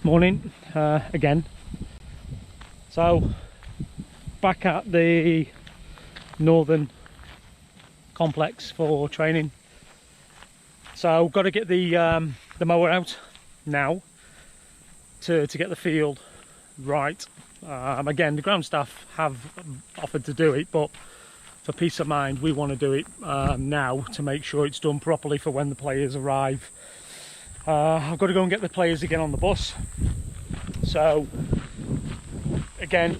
Morning again. So back at the northern complex for training. So got to get the mower out now to get the field right. Again, the ground staff have offered to do it, but for peace of mind we want to do it now to make sure it's done properly for when the players arrive. I've got to go and get the players again on the bus, so again,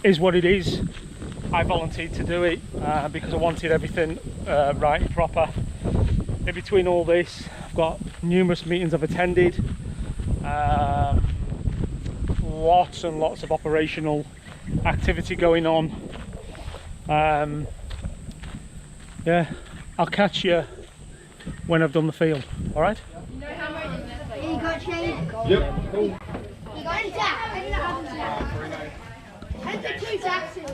is what it is. I volunteered to do it because I wanted everything right and proper. In between all this, I've got numerous meetings I've attended, lots and lots of operational activity going on. Yeah, I'll catch you when I've done the field. All right? You got change? Yep, cool. You got any tax? I didn't have any tax. And the 2 taxes.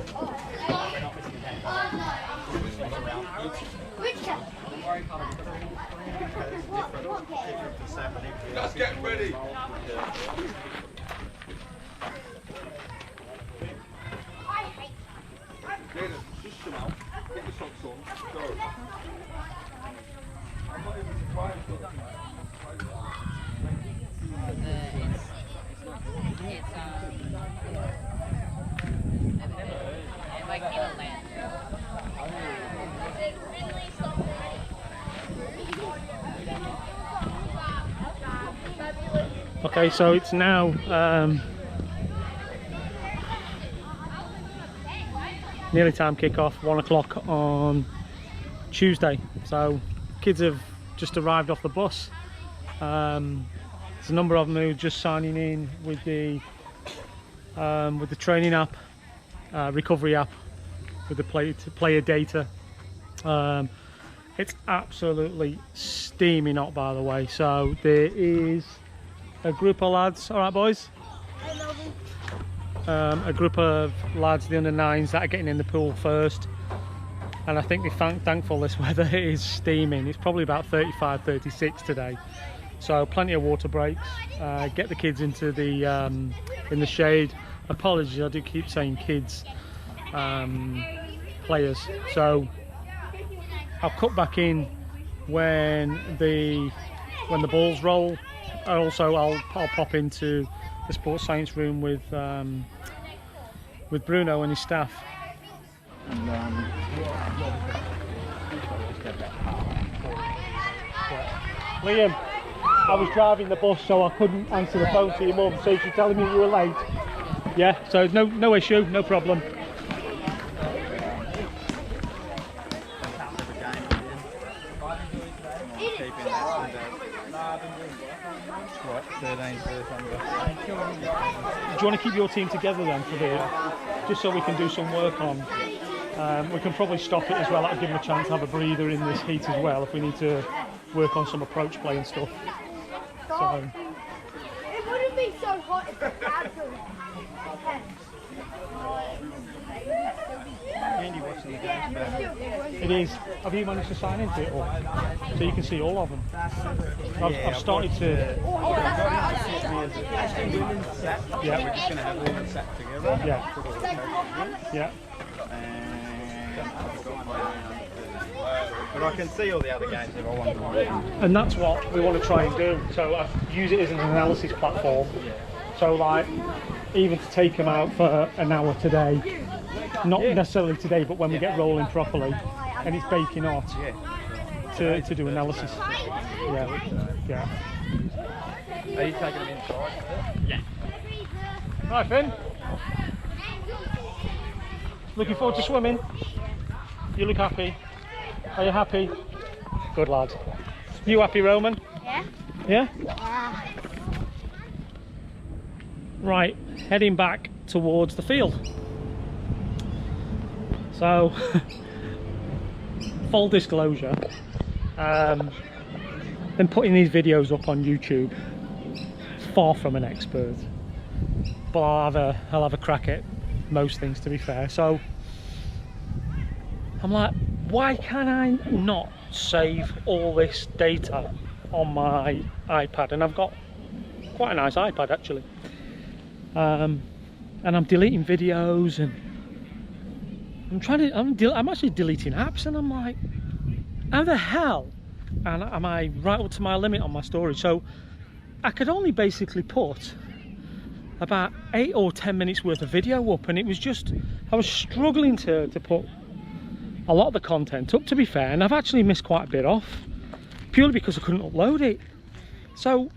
Which tax? What game? Let's get ready. I hate. Jada, just come out. Get your socks on. Go. I'm not even surprised. Okay, so it's now nearly time kick-off, 1 o'clock on Tuesday. So kids have just arrived off the bus. There's a number of them who are just signing in with the training app, recovery app, with the player data. It's absolutely steaming hot, by the way. So there is a group of lads, all right boys? A group of lads, the under 9s, that are getting in the pool first, and I think they're thankful this weather is steaming. It's probably about 35, 36 today, so plenty of water breaks. Get the kids into the in the shade. Apologies, I do keep saying kids, players. So I'll cut back in when the balls roll. And also I'll pop into the sports science room with Bruno and his staff. And, Liam, I was driving the bus, so I couldn't answer the phone to your mum, so she's telling me you were late. Yeah, so no issue, no problem. Do you want to keep your team together then for just so we can do some work on? We can probably stop it as well. That'll give them a chance to have a breather in this heat as well if we need to work on some approach play and stuff. So. It wouldn't be so hot if the fans were It is. Have you managed to sign into it all? So you can see all of them. I've started to. Yeah. We're just going to have women's set together. Yeah. Yeah. But I can see all the other games if I want to. And that's what we want to try and do. So I use it as an analysis platform. So like, even to take them out for an hour today. Not necessarily today, but when we get rolling properly and it's baking hot, to do analysis. Yeah. Are you taking them inside? Yeah. Right, Finn. Looking forward to swimming. You look happy. Are you happy? Good lad. You happy, Roman? Yeah. Yeah? Yeah. Right, heading back towards the field. So, full disclosure, been putting these videos up on YouTube, far from an expert, but I'll have a crack at most things, to be fair. So I'm like, why can I not save all this data on my iPad? And I've got quite a nice iPad actually. And I'm deleting videos, and I'm actually deleting apps, and I'm like, how the hell and am I right up to my limit on my storage? So I could only basically put about 8 or 10 minutes worth of video up, and it was just, I was struggling to put a lot of the content up, to be fair, and I've actually missed quite a bit off purely because I couldn't upload it. So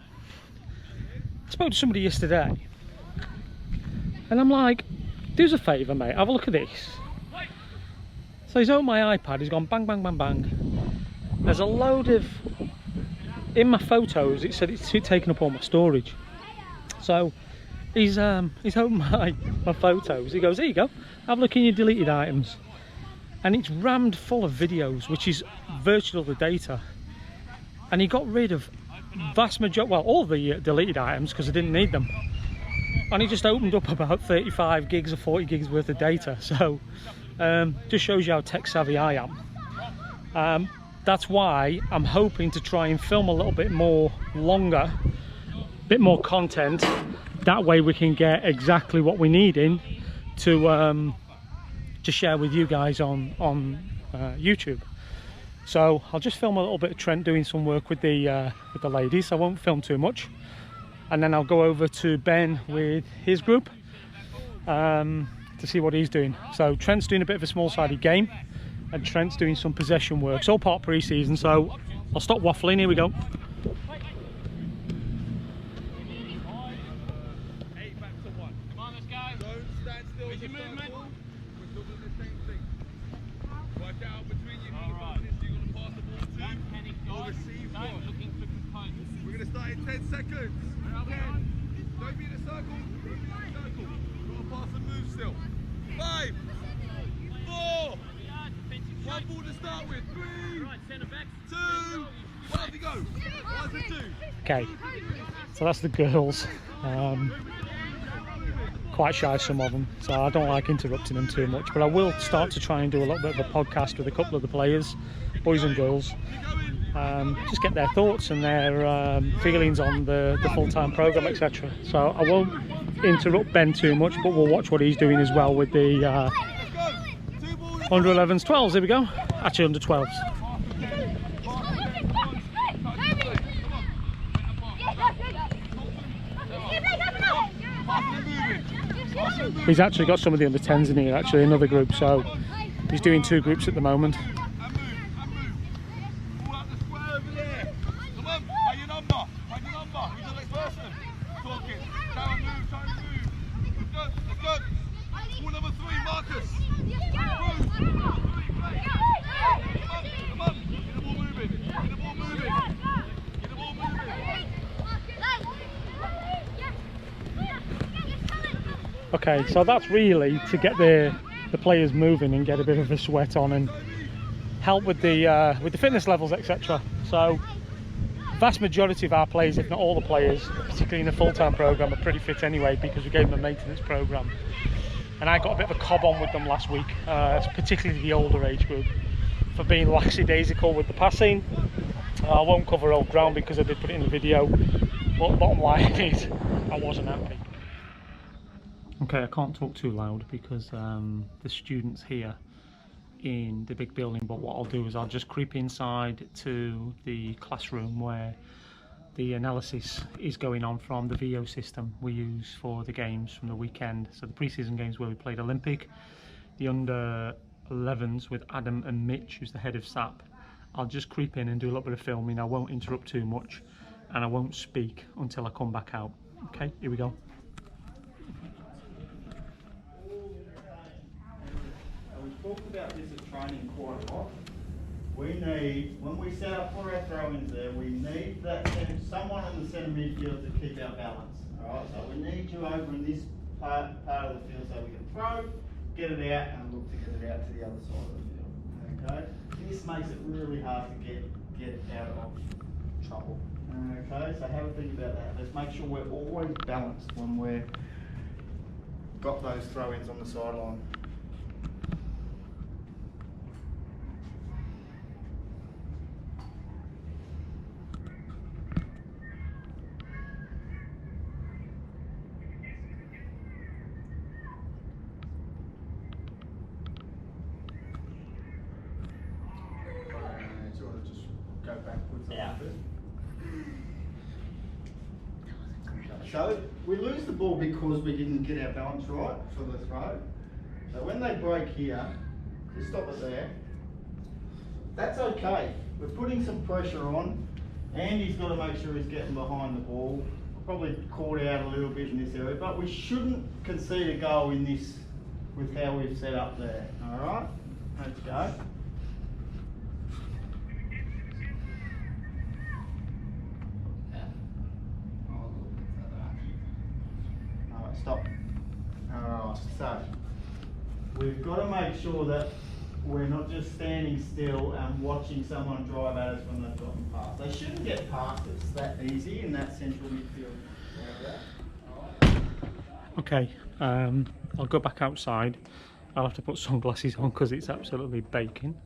I spoke to somebody yesterday, and I'm like, do us a favour, mate, have a look at this. So he's opened my iPad, he's gone bang, bang, bang, bang. There's a load of, in my photos, it said it's taking up all my storage. So he's opened my photos, he goes, here you go, have a look in your deleted items. And it's rammed full of videos, which is virtually all the data. And he got rid of vast majority, well, all the deleted items because I didn't need them. And he just opened up about 35 gigs or 40 gigs worth of data. So just shows you how tech savvy I am. That's why I'm hoping to try and film a little bit more longer, a bit more content. That way we can get exactly what we need in to share with you guys on YouTube. So I'll just film a little bit of Trent doing some work with the ladies. I won't film too much, and then I'll go over to Ben with his group to see what he's doing. So Trent's doing a bit of a small-sided game, and Trent's doing some possession work. It's all part of pre-season, so I'll stop waffling. Here we go. We're going to start in 10 seconds. 10. Don't be in a circle. Don't be in a circle. Got to pass and move still. 5, 4, 1 ball to start with. 3, 2, 1 to go. 1 to 2. Okay, so that's the girls. Quite shy, some of them, so I don't like interrupting them too much, but I will start to try and do a little bit of a podcast with a couple of the players, boys and girls. Just get their thoughts and their feelings on the full-time program, etc. So I won't interrupt Ben too much, but we'll watch what he's doing as well with the under 11s, 12s. Here we go. Actually, under 12s. He's actually got some of the under 10s in here, actually, another group. So he's doing 2 groups at the moment. Okay, so that's really to get the players moving and get a bit of a sweat on and help with the fitness levels, etc. So vast majority of our players, if not all the players, particularly in the full-time program, are pretty fit anyway because we gave them a maintenance program. And I got a bit of a cob on with them last week, particularly the older age group, for being lackadaisical with the passing. I won't cover old ground because I did put it in the video, but bottom line is I wasn't happy. Okay, I can't talk too loud because the students here in the big building, but what I'll do is I'll just creep inside to the classroom where the analysis is going on from the VO system we use for the games from the weekend. So the pre-season games where we played Olympic, the under 11s with Adam and Mitch, who's the head of SAP. I'll just creep in and do a little bit of filming. I won't interrupt too much and I won't speak until I come back out. Okay, here we go. Talked about this at training quite a lot. We need, when we set up for our throw-ins there, we need that someone on the centre midfield to keep our balance. Alright, so we need you over in this part of the field so we can throw, get it out, and look to get it out to the other side of the field. Okay? This makes it really hard to get out of trouble. Okay, so have a think about that. Let's make sure we're always balanced when we've got those throw-ins on the sideline. outfit. So we lose the ball because we didn't get our balance right for the throw. So when they break here, just stop it there. That's okay. We're putting some pressure on. Andy's got to make sure he's getting behind the ball. Probably caught out a little bit in this area, but we shouldn't concede a goal in this with how we've set up there. All right, let's go. All right, stop. All right, so we've got to make sure that we're not just standing still and watching someone drive at us when they've gotten past. They shouldn't get past us that easy in that central midfield area. Okay, I'll go back outside. I'll have to put sunglasses on because it's absolutely baking.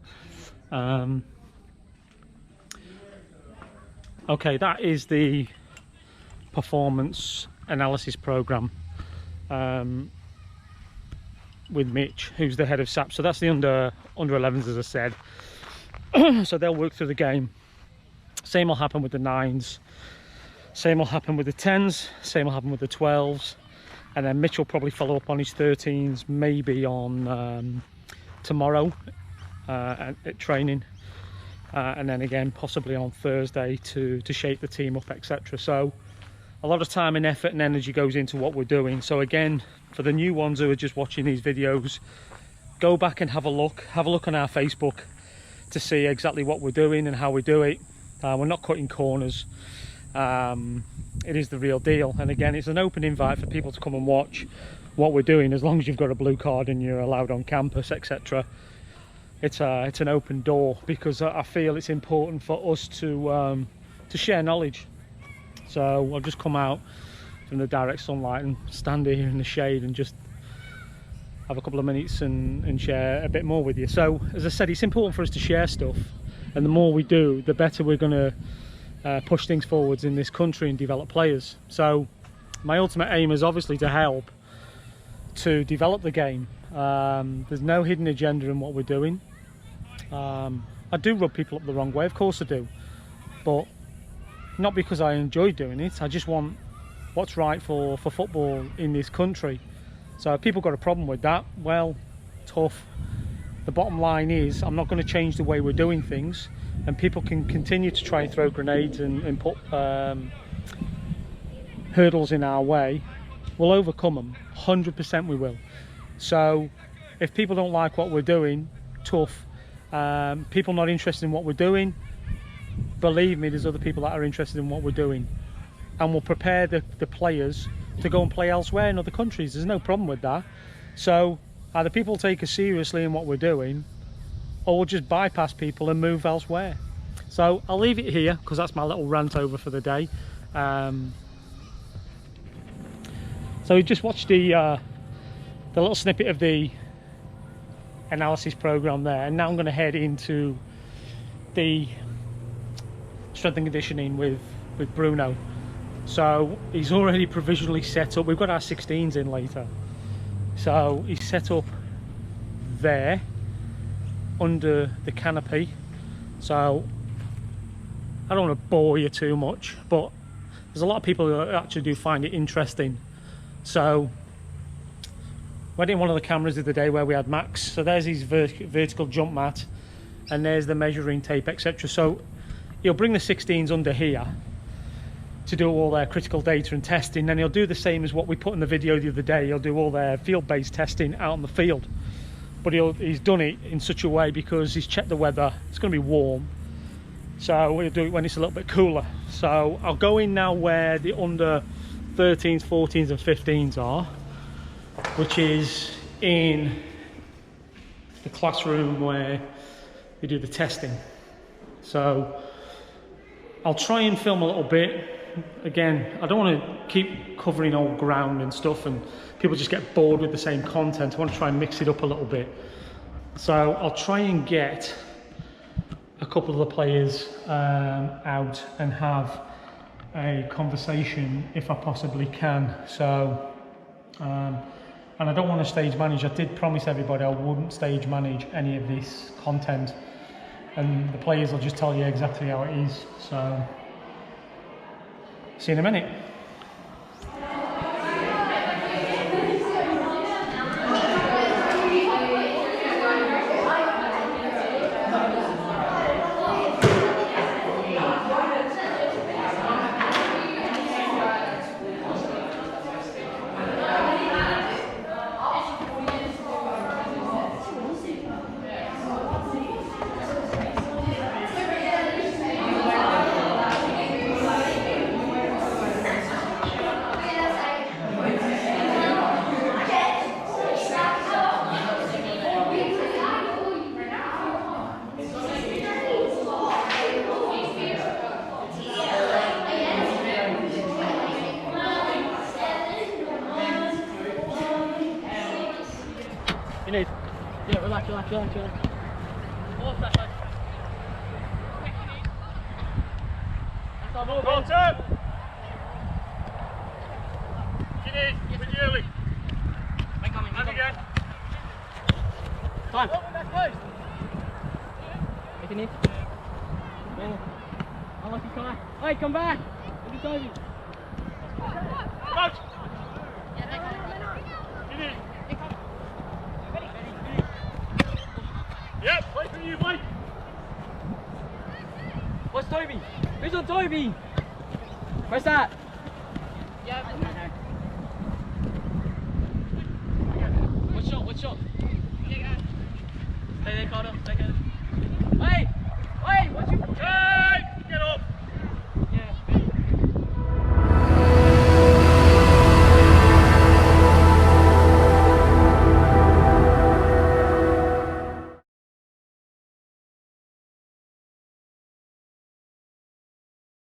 Okay, that is the performance analysis program with Mitch, who's the head of SAP. So that's the under 11s, as I said. So they'll work through the game. Same will happen with the 9s. Same will happen with the 10s. Same will happen with the 12s. And then Mitch will probably follow up on his 13s, maybe on tomorrow at training. And then again, possibly on Thursday to shape the team up, etc. So a lot of time and effort and energy goes into what we're doing. So again, for the new ones who are just watching these videos, go back and have a look on our Facebook to see exactly what we're doing and how we do it. We're not cutting corners. It is the real deal, and again, it's an open invite for people to come and watch what we're doing, as long as you've got a blue card and you're allowed on campus, etc. It's an open door, because I feel it's important for us to share knowledge. So I'll just come out from the direct sunlight and stand here in the shade and just have a couple of minutes and share a bit more with you. So as I said, it's important for us to share stuff, and the more we do, the better we're going to push things forwards in this country and develop players. So my ultimate aim is obviously to help to develop the game. There's no hidden agenda in what we're doing. I do rub people up the wrong way, of course I do, but not because I enjoy doing it. I just want what's right for football in this country. So if people got a problem with that, well, tough. The bottom line is, I'm not going to change the way we're doing things, and people can continue to try and throw grenades and put hurdles in our way. We'll overcome them, 100% we will. So if people don't like what we're doing, tough. People not interested in what we're doing, believe me, there's other people that are interested in what we're doing, and we'll prepare the players to go and play elsewhere in other countries. There's no problem with that. So either people take us seriously in what we're doing, or we'll just bypass people and move elsewhere. So I'll leave it here, because that's my little rant over for the day. So we just watched the little snippet of the analysis program there, and now I'm going to head into the strength and conditioning with Bruno. So he's already provisionally set up. We've got our 16s in later, so he's set up there under the canopy. So I don't want to bore you too much, but there's a lot of people who actually do find it interesting. So went in one of the cameras of the day where we had Max. So there's his vertical jump mat, and there's the measuring tape, etc. So he'll bring the 16s under here to do all their critical data and testing. Then he'll do the same as what we put in the video the other day. He'll do all their field-based testing out on the field. But he's done it in such a way because he's checked the weather. It's going to be warm, so we'll do it when it's a little bit cooler. So I'll go in now where the under 13s, 14s and 15s are, which is in the classroom where we do the testing. So I'll try and film a little bit. Again, I don't want to keep covering old ground and stuff and people just get bored with the same content. I want to try and mix it up a little bit. So I'll try and get a couple of the players out and have a conversation if I possibly can. So and I don't want to stage manage. I did promise everybody I wouldn't stage manage any of this content. and the players will just tell you exactly how it is. So, see you in a minute. You need? Yeah, relax. Off that side. That's our ball, Go, turn! You need? With you early. And again. Time. Make it in. Ball. Unlucky Kai. Hey, come back. Look at Toby. Coach! You need? Yep, wait for you, Mike. What's Toby? Who's on Toby? Where's that? What shot? Stay there, Carter. Stay there. Hey! Watch you!